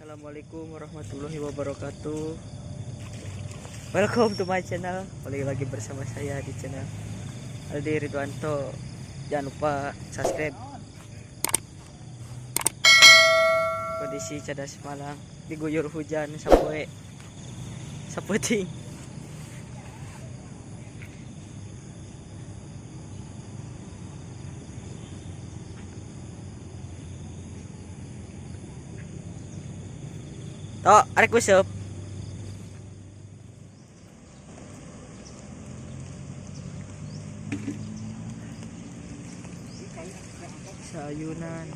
Assalamualaikum warahmatullahi wabarakatuh. Welcome to my channel. Balik lagi bersama saya di channel Aldi Ridwanto. Jangan lupa subscribe. Kondisi cadas Malang diguyur hujan sampai saputing. Tok, arek useup. Sayunan.